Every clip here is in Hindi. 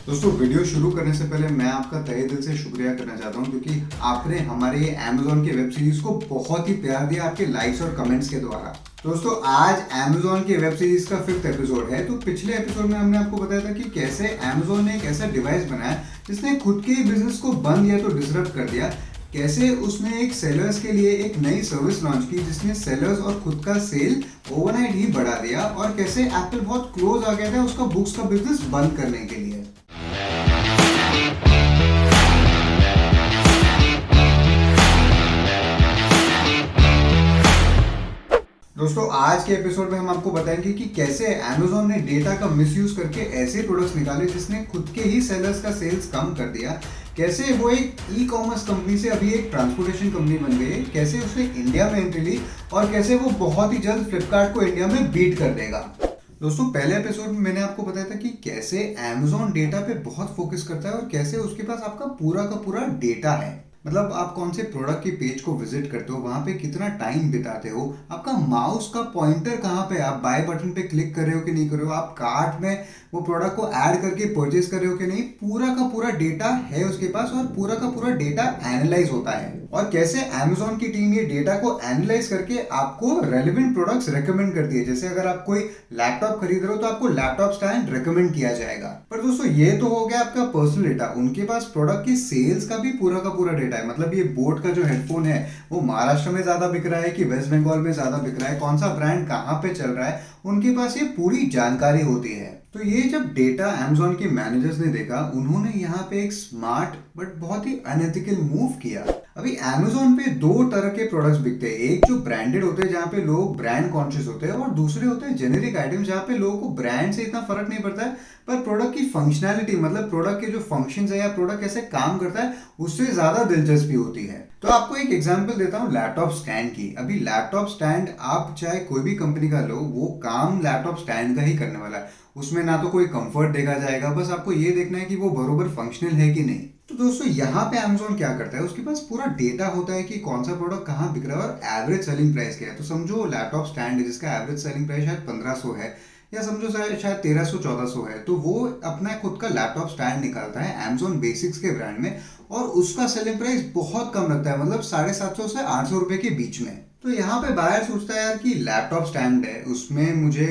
दोस्तों वीडियो शुरू करने से पहले मैं आपका तहे दिल से शुक्रिया करना चाहता हूं क्योंकि आपने हमारे Amazon के वेब सीरीज को बहुत ही प्यार दिया आपके लाइक्स और कमेंट्स के द्वारा। दोस्तों आज Amazon के वेब सीरीज का 5th एपिसोड है। तो पिछले एपिसोड में हमने आपको बताया था कि कैसे Amazon ने एक ऐसा डिवाइस बनाया जिसने खुद के बिजनेस को बंद या तो डिसरप्ट कर दिया, कैसे उसने एक सेलर्स के लिए एक नई सर्विस लॉन्च की जिसने सेलर्स और खुद का सेल ओवरनाइट ही बढ़ा दिया, और कैसे एप्पल बहुत क्लोज आ गया था उसका बुक्स का बिजनेस बंद करने के लिए। दोस्तों आज के एपिसोड में हम आपको बताएंगे कि कैसे Amazon ने डेटा का मिसयूज करके ऐसे प्रोडक्ट्स निकाले जिसने खुद के ही सेलर्स का सेल्स कम कर दिया, कैसे वो एक ई कॉमर्स कंपनी से अभी एक ट्रांसपोर्टेशन कंपनी बन गई है, कैसे उसने इंडिया में एंट्री ली और कैसे वो बहुत ही जल्द फ्लिपकार्ट को इंडिया में बीट कर देगा। दोस्तों पहले एपिसोड में मैंने आपको बताया था कि कैसे Amazon डेटा पे बहुत फोकस करता है और कैसे उसके पास आपका पूरा का पूरा डेटा है। मतलब आप कौन से प्रोडक्ट के पेज को विजिट करते हो, वहां पे कितना टाइम बिताते हो, आपका माउस का पॉइंटर कहाँ पे, आप बाय बटन पे क्लिक कर रहे हो कि नहीं कर रहे हो, आप कार्ट में वो प्रोडक्ट को ऐड करके परचेज कर रहे हो कि नहीं, पूरा का पूरा डेटा है उसके पास और पूरा का पूरा डेटा एनालाइज होता है। और कैसे Amazon की टीम ये डेटा को एनालाइज करके आपको रेलेवेंट प्रोडक्ट्स रेकमेंड करती है। जैसे अगर आप कोई लैपटॉप खरीद रहे हो तो आपको लैपटॉप स्टैंड रेकमेंड किया जाएगा। पर दोस्तों ये तो हो गया आपका पर्सनल डेटा, उनके पास प्रोडक्ट की सेल्स का भी पूरा डेटा है। मतलब ये बोट का जो हेडफोन है वो महाराष्ट्र में ज्यादा बिक रहा है कि वेस्ट बंगाल में ज्यादा बिक रहा है, कौन सा ब्रांड कहाँ पे चल रहा है, उनके पास ये पूरी जानकारी होती है। तो ये जब डेटा Amazon के मैनेजर्स ने देखा, उन्होंने यहाँ पे एक स्मार्ट बट बहुत ही अनएथिकल मूव किया। अभी Amazon पे दो तरह के प्रोडक्ट्स बिकते हैं, एक जो ब्रांडेड होते हैं जहाँ पे लोग ब्रांड कॉन्शियस होते हैं, और दूसरे होते हैं जेनेरिक आइटम जहाँ पे लोगों को ब्रांड से इतना फर्क नहीं पड़ता है, पर प्रोडक्ट की फंक्शनैलिटी मतलब प्रोडक्ट के जो फंक्शंस है या प्रोडक्ट कैसे काम करता है उससे ज्यादा दिलचस्पी होती है। तो आपको एक एग्जांपल देता हूँ लैपटॉप स्टैंड की। अभी लैपटॉप स्टैंड आप चाहे कोई भी कंपनी का लो, वो काम लैपटॉप स्टैंड का ही करने वाला है। उसमें ना तो कोई कंफर्ट देखा जाएगा, बस आपको ये देखना है कि वो बरोबर फंक्शनल है कि नहीं। तो दोस्तों यहाँ पे Amazon क्या करता है, उसके पास पूरा डेटा होता है कि कौन सा प्रोडक्ट कहाँ बिक रहा है और एवरेज सेलिंग प्राइस क्या है। तो समझो लैपटॉप स्टैंड है जिसका एवरेज सेलिंग प्राइस शायद 1500 है, या समझो शायद 1300-1400 है, तो वो अपना खुद का लैपटॉप स्टैंड निकालता है Amazon बेसिक्स के ब्रांड में और उसका सेलिंग प्राइस बहुत कम लगता है, मतलब 750 से 800 रुपए के बीच में। तो यहाँ पे बायर सोचता है यार कि लैपटॉप स्टैंड है, उसमें मुझे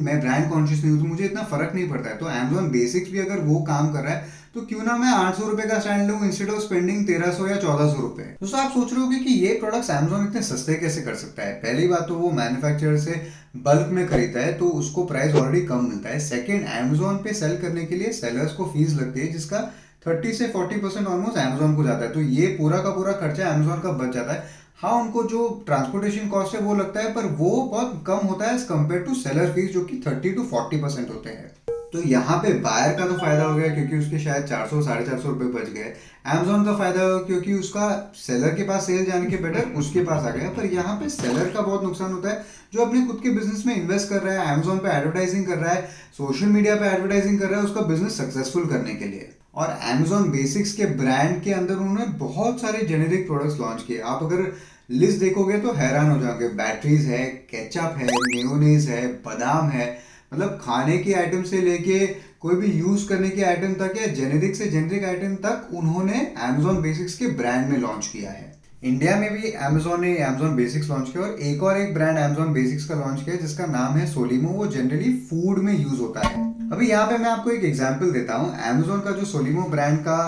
मैं ब्रांड कॉन्शियस नहीं हूँ तो मुझे इतना फर्क नहीं पड़ता है, तो Amazon बेसिक्स भी अगर वो काम कर रहा है तो क्यों ना मैं 800 रुपए का स्टैंड लूँ इंस्टेड ऑफ स्पेंडिंग 1300 या 1400 रुपए। दोस्तों आप सोच रहे होगे कि ये प्रोडक्ट्स Amazon इतने सस्ते कैसे कर सकता है। पहली बात तो वो मैन्युफैक्चरर से बल्क में खरीदता है तो उसको प्राइस ऑलरेडी कम मिलता है। सेकेंड, Amazon पे सेल करने के लिए सेलर्स को फीस लगती है जिसका 30 से 40% ऑलमोस्ट Amazon को जाता है, तो ये पूरा का पूरा खर्चा Amazon का बच जाता है। हाँ, उनको जो ट्रांसपोर्टेशन कॉस्ट है वो लगता है, पर वो बहुत कम होता है as compare to seller fees जो कि 30 to 40% होते हैं। तो यहाँ पे बायर का तो फायदा हो गया क्योंकि उसके शायद 400-450 रुपए बच गए। Amazon का फायदा हो क्योंकि उसका सेलर के पास सेल जाने के बेटर उसके पास आ गया। पर यहाँ पे सेलर का बहुत नुकसान होता है जो अपने खुद के बिजनेस में इन्वेस्ट कर रहा है, Amazon पे एडवर्टाइजिंग कर रहा है, सोशल मीडिया पे एडवर्टाइजिंग कर रहा है उसका बिजनेस सक्सेसफुल करने के लिए। और Amazon बेसिक्स के ब्रांड के अंदर उन्होंने बहुत सारे जेनेरिक प्रोडक्ट्स लॉन्च किए। आप अगर लिस्ट देखोगे तो हैरान हो जाओगे। बैटरीज है, केचप है, मेयोनीज है, बादाम है, मतलब खाने की आइटम से लेके कोई भी यूज करने की आइटम तक या जेनेरिक से जेनेरिक आइटम तक उन्होंने Amazon बेसिक्स के ब्रांड में लॉन्च किया है। इंडिया में भी Amazon ने Amazon बेसिक्स लॉन्च किया और एक ब्रांड Amazon बेसिक्स का लॉन्च किया जिसका नाम है सोलिमो। वो जनरली फूड में यूज होता है। अभी यहाँ पे मैं आपको एक एग्जांपल देता हूँ। Amazon का जो सोलिमो ब्रांड का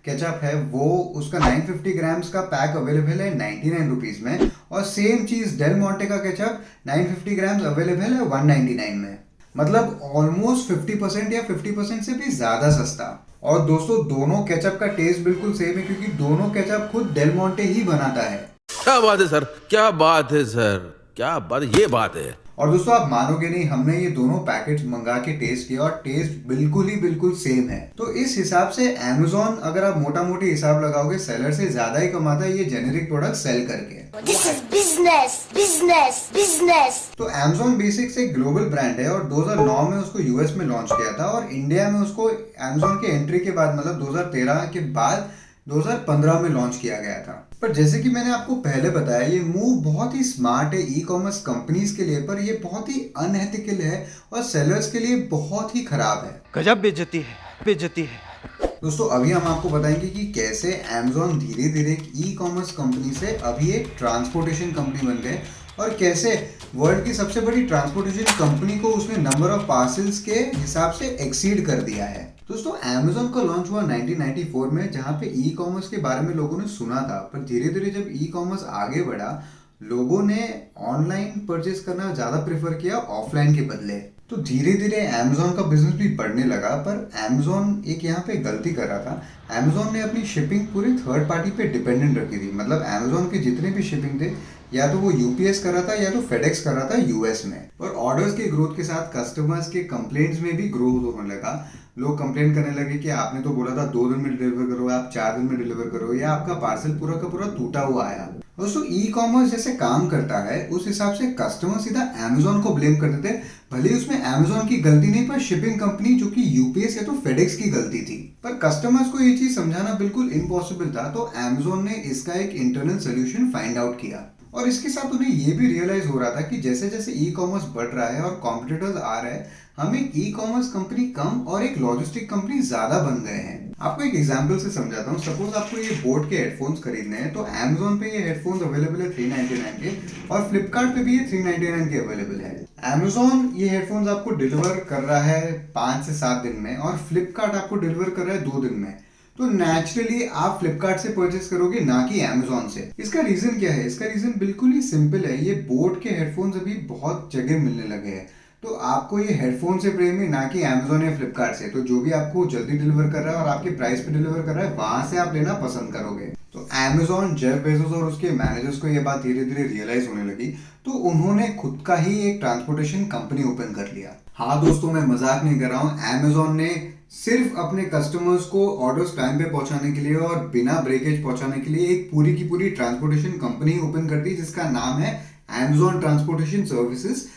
केचप है वो उसका 950 ग्राम्स का पैक अवेलेबल है 99 रुपीज में, और सेम चीज डेल मोंटे का केचप 950 ग्राम्स अवेलेबल है 199 में। मतलब ऑलमोस्ट 50% या 50% से भी ज्यादा सस्ता। और दोस्तों दोनों केचप का टेस्ट बिल्कुल सेम है क्योंकि दोनों केचप खुद डेल मोंटे ही बनाता है। क्या बात है सर, क्या बात है सर, क्या बात, ये बात है। और दोस्तों आप मानोगे नहीं, हमने ये दोनों पैकेट्स मंगा के टेस्ट किया और टेस्ट बिल्कुल सेम है। तो इस हिसाब से Amazon अगर आप मोटा मोटी हिसाब लगाओगे सेलर से ज्यादा ही कमाता है ये जेनेरिक प्रोडक्ट सेल करके। This is business, business, business. तो Amazon बेसिक्स एक ग्लोबल ब्रांड है और 2009 में उसको यूएस में लॉन्च किया था और इंडिया में उसको Amazon के एंट्री के बाद मतलब 2013 के बाद 2015 में लॉन्च किया गया था। पर जैसे कि मैंने आपको पहले बताया ये मूव बहुत ही स्मार्ट है ई कॉमर्स कंपनीज के लिए, पर ये बहुत ही अनएथिकल है और सेलर्स के लिए बहुत ही खराब है। गजब बेइज्जती है। बेइज्जती है। दोस्तों अभी हम आपको बताएंगे कि कैसे Amazon धीरे धीरे एक ई कॉमर्स कंपनी से अभी एक ट्रांसपोर्टेशन कंपनी बन गए और कैसे वर्ल्ड की सबसे बड़ी ट्रांसपोर्टेशन कंपनी को उसने नंबर ऑफ पार्सल्स के हिसाब से एक्सीड कर दिया है। दोस्तों Amazon का लॉन्च हुआ 1994 में, जहाँ पे ई कॉमर्स के बारे में लोगों ने सुना था, पर धीरे धीरे जब ई कॉमर्स आगे बढ़ा लोगों ने ऑनलाइन परचेज करना ज़्यादा प्रेफर किया ऑफलाइन के बदले। तो धीरे धीरे Amazon का बिजनेस भी बढ़ने लगा, पर Amazon एक यहाँ पे गलती कर रहा था। Amazon ने अपनी शिपिंग पूरी थर्ड पार्टी पे डिपेंडेंट रखी थी। मतलब Amazon के जितने भी शिपिंग थे या तो वो यूपीएस कर रहा था या तो फेडेक्स कर रहा था यूएस में। और ऑर्डर्स के ग्रोथ के साथ कस्टमर्स के कंप्लेंट्स में भी ग्रोथ होने लगा। लोग कंप्लेन करने लगे कि आपने तो बोला था 2 दिन में डिलीवर करो, आप 4 दिन में डिलीवर करो, या आपका पार्सल पूरा का पूरा टूटा हुआ आया। दोस्तों ई कॉमर्स जैसे काम करता है उस हिसाब से कस्टमर सीधा Amazon को ब्लेम करते थे, भले ही उसमें Amazon की गलती नहीं पर शिपिंग कंपनी जो कि यूपीएस या तो फेडेक्स की गलती थी। पर कस्टमर्स को ये चीज समझाना बिल्कुल इम्पॉसिबल था, तो Amazon ने इसका एक इंटरनल सोल्यूशन फाइंड आउट किया। और इसके साथ उन्हें ये भी रियलाइज हो रहा था कि जैसे जैसे ई कॉमर्स बढ़ रहा है और कॉम्पिटिटर्स आ रहे हैं, हम एक ई कॉमर्स कंपनी कम और एक लॉजिस्टिक कंपनी ज्यादा बन गए हैं। आपको एक एग्जांपल से समझाता हूँ। सपोज आपको ये बोट के हेडफोन्स खरीदने हैं, तो Amazon पे ये हेडफोन्स अवेलेबल है 399 के, और फ्लिपकार्ट पे भी ये 399 के अवेलेबल है। Amazon ये हेडफोन्स आपको डिलीवर कर रहा है 5 से 7 दिन में, और फ्लिपकार्ट आपको डिलीवर कर रहा है 2 दिन में। तो नेचुरली आप फ्लिपकार्ट से परचेस करोगे ना कि Amazon से। इसका रीजन क्या है? इसका रीजन बिल्कुल ही सिंपल है। ये बोट के हेडफोन्स अभी बहुत जगह मिलने लगे हैं, तो आपको ये हेडफोन से प्रेम है ना कि Amazon या फ्लिपकार्ट से। तो जो भी आपको जल्दी डिलीवर कर रहा है और आपके प्राइस पे डिलीवर कर रहा है, वहां से आप लेना पसंद करोगे। तो Amazon, जेफ बेजोस और उसके मैनेजर्स को ये बात धीरे धीरे रियलाइज होने लगी, तो उन्होंने खुद का ही एक ट्रांसपोर्टेशन कंपनी ओपन कर लिया। हाँ दोस्तों, मैं मजाक नहीं कर रहा हूँ। Amazon ने सिर्फ अपने कस्टमर्स को ऑर्डर्स टाइम पे पहुंचाने के लिए और बिना ब्रेकेज पहुंचाने के लिए एक पूरी की पूरी ट्रांसपोर्टेशन कंपनी ओपन कर दी, जिसका नाम है Amazon transportation services,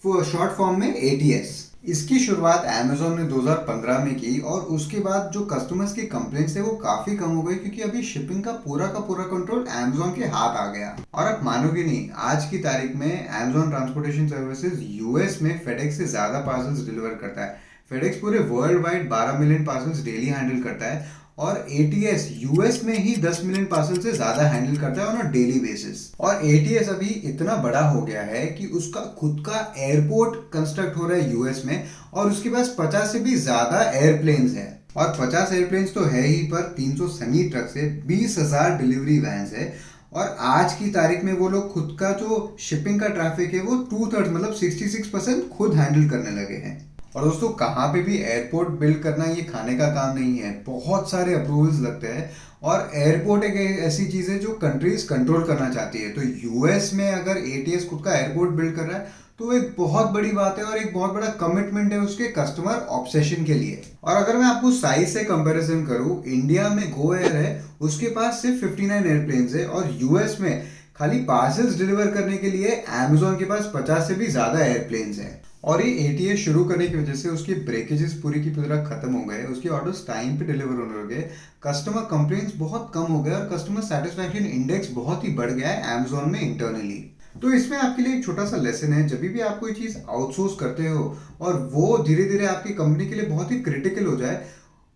short form में ATS। इसकी शुरुआत Amazon ने 2015 में की, और उसके बाद जो कस्टमर्स के कंप्लेंट्स थे वो काफी कम हो गए, क्योंकि अभी शिपिंग का पूरा कंट्रोल Amazon के हाथ आ गया। और आप मानोगे नहीं, आज की तारीख में Amazon ट्रांसपोर्टेशन सर्विसेज यूएस में फेडेक्स से ज्यादा पार्सल्स डिलीवर करता है। फेडेक्स पूरे world wide 12 million parcels daily handle करता है, और ATS यूएस में ही 10 मिलियन पार्सल से ज्यादा हैंडल करता है ऑन अ डेली बेसिस। और ATS अभी इतना बड़ा हो गया है कि उसका खुद का एयरपोर्ट कंस्ट्रक्ट हो रहा है यूएस में, और उसके पास 50 से भी ज्यादा एयरप्लेन्स है। और 50 एयरप्लेन्स तो है ही, पर 300 सेमी ट्रक से 20,000 डिलीवरी वैन्स है। और आज की तारीख में वो लोग खुद का जो शिपिंग का ट्रैफिक है वो 2/3 मतलब 66% खुद हैंडल करने लगे हैं। और दोस्तों कहाँ पे भी एयरपोर्ट बिल्ड करना ये खाने का काम नहीं है, बहुत सारे अप्रूवल्स लगते हैं। और एयरपोर्ट एक ऐसी चीज़ है जो कंट्रीज कंट्रोल करना चाहती है। तो यूएस में अगर ATS खुद का एयरपोर्ट बिल्ड कर रहा है तो एक बहुत बड़ी बात है और एक बहुत बड़ा कमिटमेंट है उसके कस्टमर ऑब्सेशन के लिए। और अगर मैं आपको साइज से कंपैरिजन करूं, इंडिया में गो एयर है, उसके पास सिर्फ 59 एयरप्लेन्स है, और यूएस में खाली पार्सल्स डिलीवर करने के लिए Amazon के पास 50 से भी ज्यादा एयरप्लेन्स हैं। और ये ATS शुरू करने की वजह से उसके ब्रेकेजेस पूरी की पूरा खत्म हो गए, उसके ऑर्डर्स टाइम पे डिलीवर होने लगे, कस्टमर कंप्लेंट्स बहुत कम हो गए, और कस्टमर सेटिस्फैक्शन इंडेक्स बहुत ही बढ़ गया है Amazon में इंटरनली। तो इसमें आपके लिए एक छोटा सा लेसन है, जब भी आप कोई चीज़ आउटसोर्स करते हो और वो धीरे धीरे आपकी कंपनी के लिए बहुत ही क्रिटिकल हो जाए,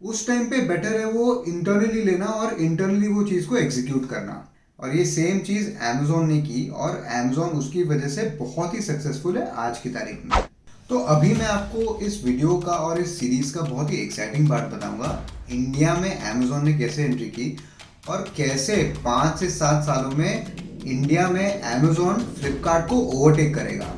उस टाइम पे बेटर है वो इंटरनली लेना और इंटरनली वो चीज़ को एग्जीक्यूट करना। और ये सेम चीज़ Amazon ने की, और Amazon उसकी वजह से बहुत ही सक्सेसफुल है आज की तारीख में। तो अभी मैं आपको इस वीडियो का और इस सीरीज का बहुत ही एक्साइटिंग पार्ट बताऊंगा। इंडिया में Amazon ने कैसे एंट्री की और कैसे 5 से 7 सालों में इंडिया में Amazon फ्लिपकार्ट को ओवरटेक करेगा।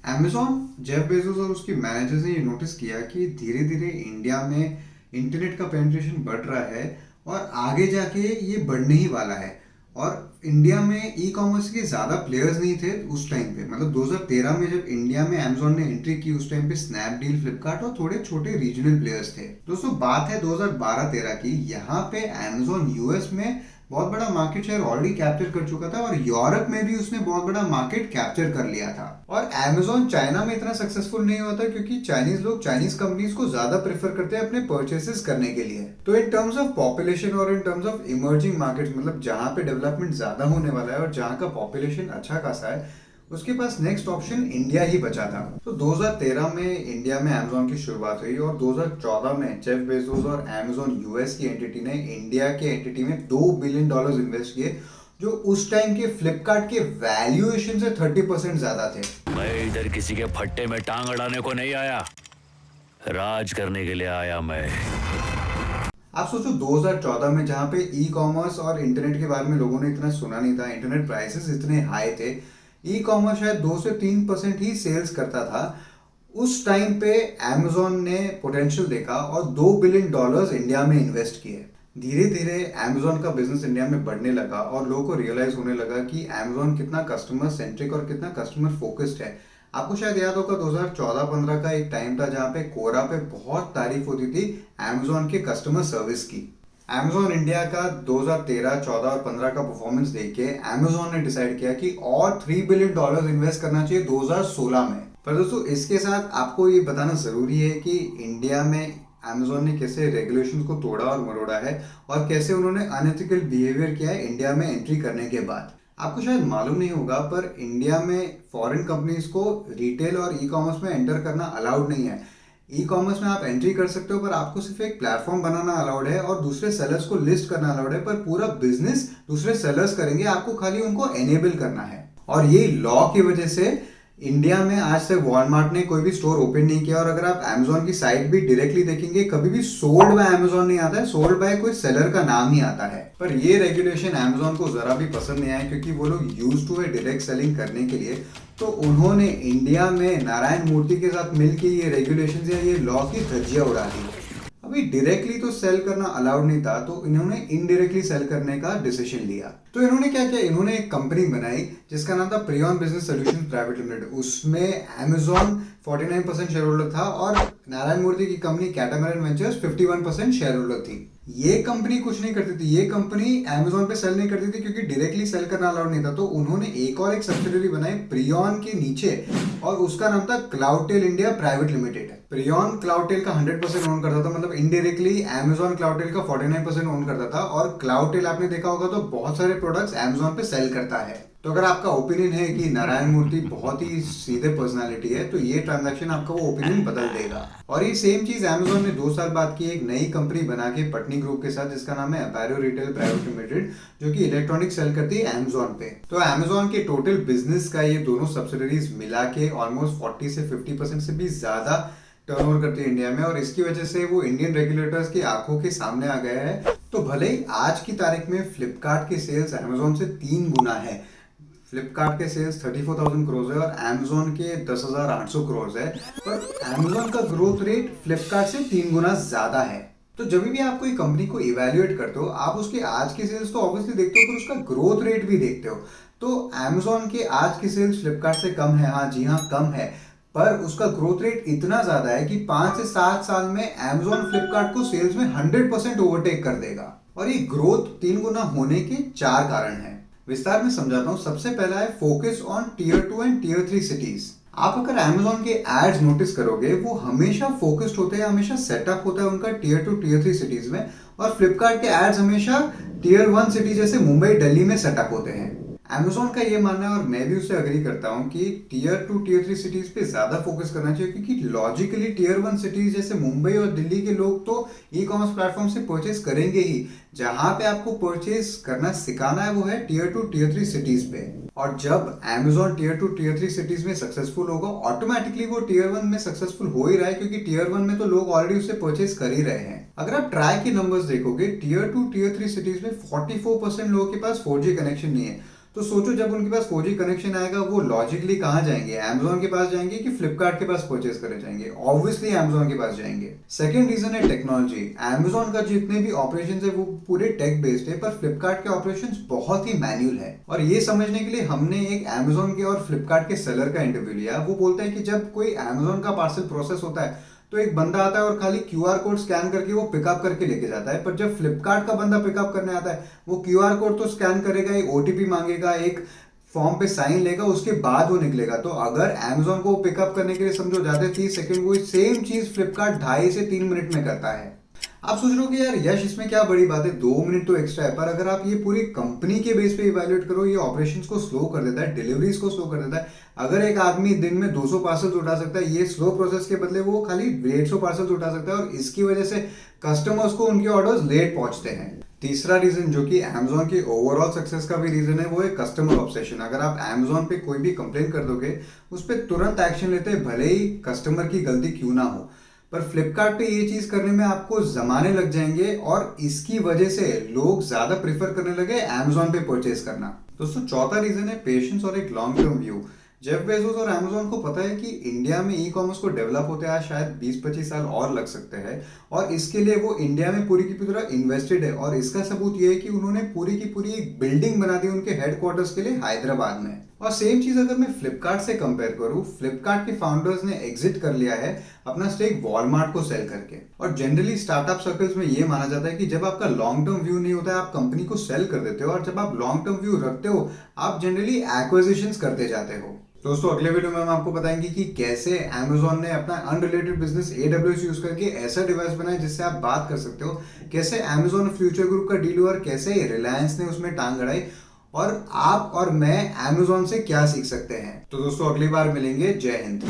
Amazon, जेफ बेजोस और उसके मैनेजर्स ने ये नोटिस किया कि धीरे धीरे इंडिया में इंटरनेट का पेनिट्रेशन बढ़ रहा है और आगे जाके ये बढ़ने ही वाला है। और इंडिया में ई कॉमर्स के ज़्यादा प्लेयर्स नहीं थे उस टाइम पे, मतलब 2013 में जब इंडिया में Amazon ने एंट्री की, उस टाइम पे स्नैपडील, फ्लिपकार्ट और थोड़े छोटे रीजनल प्लेयर्स थे। दोस्तों बात है 2012-13 की। यहाँ पे Amazon यूएस में बहुत बड़ा मार्केट शेयर ऑलरेडी कैप्चर कर चुका था, और यूरोप में भी उसने बहुत बड़ा मार्केट कैप्चर कर लिया था। और Amazon चाइना में इतना सक्सेसफुल नहीं होता क्योंकि चाइनीज लोग चाइनीज कंपनीज को ज्यादा प्रेफर करते हैं अपने परचेसेस करने के लिए। तो इन टर्म्स ऑफ पॉपुलेशन और in terms of emerging market, मतलब जहाँ पे डेवलपमेंट ज्यादा होने वाला है और जहाँ का पॉपुलेशन अच्छा खासा है, उसके पास नेक्स्ट ऑप्शन इंडिया ही बचा था। तो 2013 में इंडिया में अमेजोन की शुरुआत हुई और 2014 में जेफ बेजोस और अमेजोन यूएस की एंटिटी ने इंडिया के एंटिटी में $2 बिलियन इन्वेस्ट किए, जो उस टाइम के फ्लिपकार्ट के वैल्यूएशन से 30% ज्यादा थे। मैं इधर किसी के फट्टे में टांग अड़ाने को नहीं आया, राज करने के लिए आया मैं। आप सोचो 2014 में जहां पे ई कॉमर्स और इंटरनेट के बारे में लोगों ने इतना सुना नहीं था, इंटरनेट प्राइसेस इतने हाई थे, ई कॉमर्स शायद 2 से 3% ही सेल्स करता था। उस टाइम पे अमेजोन ने पोटेंशियल देखा और $2 बिलियन इंडिया में इन्वेस्ट किए। धीरे धीरे अमेजोन का बिजनेस इंडिया में बढ़ने लगा और लोगों को रियलाइज होने लगा कि अमेजोन कितना कस्टमर सेंट्रिक और कितना कस्टमर फोकस्ड है। आपको शायद याद होगा 2014-15 का एक टाइम था जहां पे कोरा पे बहुत तारीफ होती थी अमेजोन के कस्टमर सर्विस की। अमेजोन इंडिया का 2013, 14 और 15 का परफॉर्मेंस देख के अमेजोन ने डिसाइड किया कि और $3 बिलियन इन्वेस्ट करना चाहिए 2016 में। पर दोस्तों इसके साथ आपको ये बताना जरूरी है कि इंडिया में अमेजोन ने कैसे रेगुलेशंस को तोड़ा और मरोड़ा है और कैसे उन्होंने अनएथिकल बिहेवियर किया है इंडिया में एंट्री करने के बाद। आपको शायद मालूम नहीं होगा पर इंडिया में फॉरेन कंपनीज को रिटेल और ई कॉमर्स में एंटर करना अलाउड नहीं है। ई कॉमर्स में आप एंट्री कर सकते हो पर आपको सिर्फ एक प्लेटफॉर्म बनाना अलाउड है और दूसरे सेलर्स को लिस्ट करना अलाउड है, पर पूरा बिजनेस दूसरे सेलर्स करेंगे, आपको खाली उनको एनेबल करना है। और ये लॉ की वजह से इंडिया में आज तक वॉलमार्ट ने कोई भी स्टोर ओपन नहीं किया और अगर आप अमेजोन की साइट भी डायरेक्टली देखेंगे कभी भी सोल्ड बाय अमेजोन नहीं आता है, सोल्ड बाय कोई सेलर का नाम ही आता है। पर ये रेगुलेशन अमेजोन को जरा भी पसंद नहीं आया क्योंकि वो लोग यूज टू है डायरेक्ट सेलिंग करने के लिए। तो उन्होंने इंडिया में नारायण मूर्ति के साथ मिलकर ये रेगुलेशन या ये लॉ की धज्जियां उड़ा दी। अभी डायरेक्टली तो सेल करना अलाउड नहीं था तो इन्होंने इनडायरेक्टली सेल करने का डिसीजन लिया। तो इन्होंने क्या किया, इन्होंने एक कंपनी बनाई जिसका नाम था prion business solutions private limited. उसमें अमेजोन 49% शेयर होल्डर था और नारायण मूर्ति की कंपनी कैटामैरन वेंचर्स 51% शेयर होल्डर थी। ये कंपनी कुछ नहीं करती थी, ये कंपनी अमेजोन पे सेल नहीं करती थी क्योंकि डायरेक्टली सेल करना अलाउड नहीं था। तो उन्होंने एक और एक सब्सिडरी बनाई प्रियॉन के नीचे और उसका नाम था Cloudtail India private limited. Prion Cloudtail का 100% ओन करता था, मतलब इनडायरेक्टली अमेजोन क्लाउडटेल का 49% ओन करता था। और क्लाउडटेल आपने देखा होगा तो बहुत सारे प्रोडक्ट्स अमेजोन पे सेल करता है। तो अगर आपका ओपिनियन है कि नारायण मूर्ति बहुत ही सीधे पर्सनालिटी है तो ये ट्रांजैक्शन आपका वो ओपिनियन बदल देगा। और ये सेम चीज अमेजोन ने 2 साल बाद की एक नई कंपनी बना के पटनी ग्रुप के साथ जिसका नाम है अपैरो रिटेल प्राइवेट लिमिटेड, जो कि इलेक्ट्रॉनिक सेल करती है अमेजोन पे। तो अमेजोन के टोटल बिजनेस का ये दोनों सब्सिडरीज मिला के ऑलमोस्ट 40 से 50% से भी ज्यादा टर्नओवर करती है इंडिया में और इसकी वजह से वो इंडियन रेगुलेटर्स की आंखों के सामने आ गया है। तो भले ही आज की तारीख में फ्लिपकार्ट के सेल्स अमेजोन से 3 गुना है, फ्लिपकार्ट के सेल्स 34,000 करोड़ है और अमेजोन के 10,800 करोड़ है, पर अमेजोन का ग्रोथ रेट फ्लिपकार्ट से 3 गुना ज्यादा है। तो जब भी आप कोई कंपनी को इवेल्युएट करते हो आप उसके आज के सेल्स तो ऑब्वियसली देखते हो पर उसका ग्रोथ रेट भी देखते हो। तो अमेजोन के आज के सेल्स फ्लिपकार्ट से कम है, हाँ जी हाँ कम है, पर उसका ग्रोथ रेट इतना ज्यादा है कि 5 से 7 साल में अमेजोन फ्लिपकार्ट को सेल्स में 100% ओवरटेक कर देगा। और ये ग्रोथ 3 गुना होने के 4 कारण हैं। विस्तार में समझाता हूँ। सबसे पहला है focus on tier 2 and tier 3 cities. आप अगर अमेजोन के एड्स नोटिस करोगे वो हमेशा फोकस्ड होते हैं, हमेशा सेटअप होता है उनका टियर 2 टियर 3 सिटीज में, और फ्लिपकार्ट के एड्स हमेशा टियर 1 सिटी जैसे मुंबई दिल्ली में सेटअप होते हैं। अमेजोन का ये मानना है और मैं भी उससे अग्री करता हूँ कि टियर 2 टियर 3 सिटीज पे ज्यादा फोकस करना चाहिए क्योंकि लॉजिकली टियर 1 सिटीज जैसे मुंबई और दिल्ली के लोग तो ई कॉमर्स प्लेटफॉर्म से परचेज करेंगे ही। जहां पे आपको परचेज करना सिखाना है वो है टियर 2 टियर 3 सिटीज पे। और जब अमेजोन टियर 2 टियर 3 सिटीज में सक्सेसफुल होगा ऑटोमेटिकली वो टियर 1 में सक्सेसफुल हो ही रहा है क्योंकि टियर 1 में तो लोग ऑलरेडी उससे परचेज कर ही रहे हैं। अगर आप ट्राई के नंबर्स देखोगे टियर 2 टियर 3 सिटीज में 44% लोगों के पास 4G कनेक्शन नहीं है। तो सोचो जब उनके पास 4G कनेक्शन आएगा वो लॉजिकली कहाँ जाएंगे, अमेजोन के पास जाएंगे कि फ्लिपकार्ट के पास परचेज करे जाएंगे? ऑब्वियसली अमेजोन के पास जाएंगे। सेकंड रीजन है टेक्नोलॉजी। अमेजोन का जितने भी ऑपरेशंस है वो पूरे टेक बेस्ड है, पर फ्लिपकार्ट के ऑपरेशंस बहुत ही मैन्युअल है। और ये समझने के लिए हमने एक अमेजोन के और फ्लिपकार्ट के सेलर का इंटरव्यू लिया। वो बोलते हैं कि जब कोई अमेजोन का पार्सल प्रोसेस होता है तो एक बंदा आता है और खाली QR कोड स्कैन करके वो पिकअप करके लेके जाता है, पर जब फ्लिपकार्ट का बंदा पिकअप करने आता है वो QR कोड तो स्कैन करेगा, एक OTP मांगेगा, एक फॉर्म पे साइन लेगा, उसके बाद वो निकलेगा। तो अगर अमेजोन को पिकअप करने के लिए समझो जाते 30 सेकंड, वो सेम चीज फ्लिपकार्ट 2.5 से 3 मिनट में करता है। आप सोच रहे हो कि यार यश इसमें क्या बड़ी बात है, 2 मिनट तो एक्स्ट्रा है, पर अगर आप ये पूरी कंपनी के बेस पे इवैल्यूएट करो, ये ऑपरेशंस को स्लो कर देता है, डिलीवरीज को स्लो कर देता है। अगर एक आदमी दिन में 200 पार्सल्स उठा सकता है, ये स्लो प्रोसेस के बदले वो खाली 150 पार्सल्स उठा सकता है, और इसकी वजह से कस्टमर्स को उनके ऑर्डर्स लेट पहुंचते हैं। तीसरा रीजन जो कि Amazon की ओवरऑल सक्सेस का भी रीजन है, वो है कस्टमर ऑब्सेशन। अगर आप Amazon पे कोई भी कंप्लेन कर दोगे, उस पर तुरंत एक्शन लेते हैं, भले ही कस्टमर की गलती क्यों ना हो। पर फ्लिपकार्ट पे ये चीज करने में आपको जमाने लग जाएंगे, और इसकी वजह से लोग ज्यादा प्रेफर करने लगे Amazon पे परचेस करना। दोस्तों चौथा रीजन है पेशेंस और एक long term view. Jeff Bezos और Amazon को पता है कि इंडिया में ई कॉमर्स को डेवलप होते आज शायद 20-25 साल और लग सकते हैं, और इसके लिए वो इंडिया में पूरी की पूरी तरह इन्वेस्टेड है। और इसका सबूत ये है कि उन्होंने पूरी की पूरी एक बिल्डिंग बना दी उनके हेडक्वार्टर्स के लिए हैदराबाद में। और सेम चीज अगर मैं फ्लिपकार्ट से कंपेयर करूं, फ्लिपकार्ट के फाउंडर्स ने एग्जिट कर लिया है अपना स्टेक वॉलमार्ट को सेल करके। और जनरली स्टार्टअप सर्कल्स में ये माना जाता है कि जब आपका लॉन्ग टर्म व्यू नहीं होता है, आप कंपनी को सेल कर देते हो, और जब आप लॉन्ग टर्म व्यू रखते हो, आप जनरली एक्विजिशंस करते जाते हो। दोस्तों अगले वीडियो में हम आपको बताएंगे कि कैसे Amazon ने अपना अनरिलेटेड बिजनेस AWS यूज करके ऐसा डिवाइस बनाया जिससे आप बात कर सकते हो, कैसे Amazon फ्यूचर ग्रुप का डील हुआ, और कैसे रिलायंस ने उसमें टांग अड़ाई, और आप और मैं Amazon से क्या सीख सकते हैं। तो दोस्तों अगली बार मिलेंगे। जय हिंद।